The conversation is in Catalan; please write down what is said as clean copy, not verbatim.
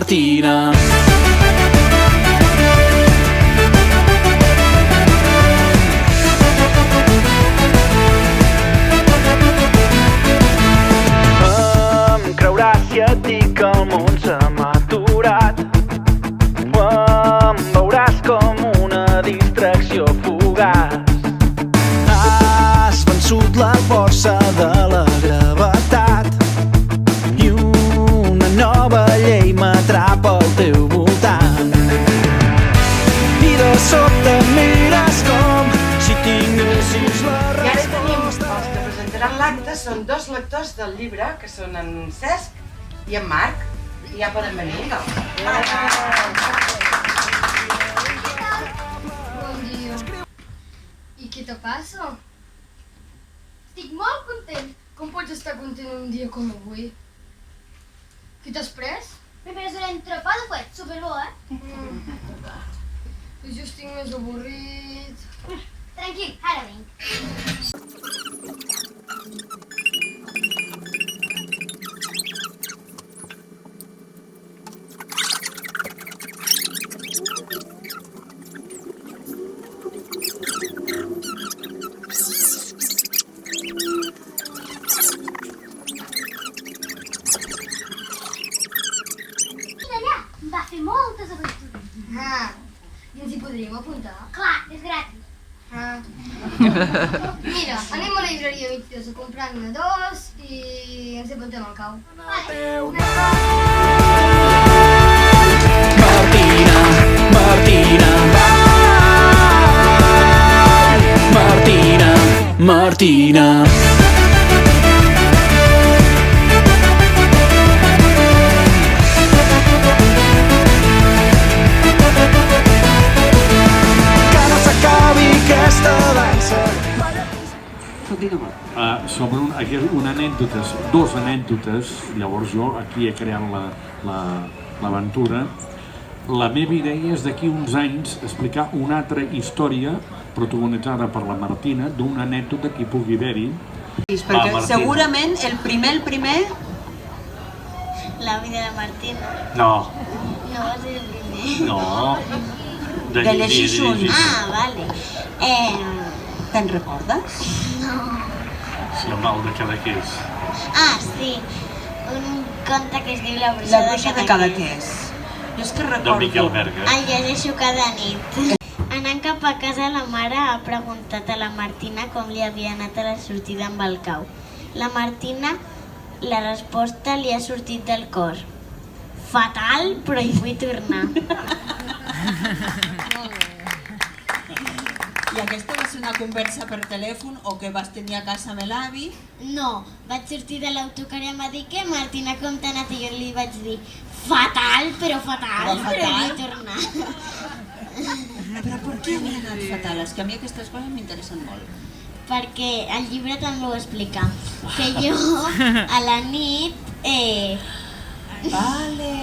Martina. Em creuràs si et dic que el món se m'ha aturat, o em veuràs com una distracció fugaç. Has vençut la força de la gravetat i una nova llei m'atrapa al teu voltant. I de sobte mires com si tinguessis la resposta. I ara tenim els que presentaran l'acte, són dos lectors del llibre, que són en Cesc i en Marc, i ja poden venir, no? Bon dia. I què te passa? Estic molt content. Com pots estar content un dia com avui? Què t'has pres? Primero es un entrepà de fuet, superbo, Jo estic més avorrit. Tranquil, ara vinc. Allà va fer moltes aventures. I ens hi podríem apuntar? Clar, és gratis. Mira, anem a la llibreria Mitjós a comprar-ne dos i ens hi apuntem al cau. Martina, Martina, Martina, Martina. Que no s'acabi aquesta dansa. Sobre dues anècdotes, llavors jo aquí he creat l'aventura. La meva idea és d'aquí uns anys explicar una altra història protagonitzada per la Martina d'una anècdota que hi pugui haver-hi. Perquè segurament el primer... La vida de Martina. No, No va ser el primer. no. De llegir junts. Ah, vale. Te'n recordes? Sí, el mal de Cadaqués. Ah, sí. Un conte que es diu La La bruixa de Cadaqués. Jo és que De Miquel recordo... Berga. El llegeixo cada nit. Anant cap a casa, la mare ha preguntat a la Martina com li havia anat a la sortida amb el cau. La Martina, la resposta li ha sortit del cor. Fatal, però hi vull tornar. I aquesta va ser una conversa per telèfon o que vas tenir a casa amb l'avi? No, vaig sortir de l'autocar i em va dir que Martina, com t'ha anat? I jo li vaig dir fatal, però hi vull tornar. Però per què havia anat fatal? És que a mi aquestes coses m'interessen molt. Perquè el llibre també ho explica. Que jo a la nit Vale.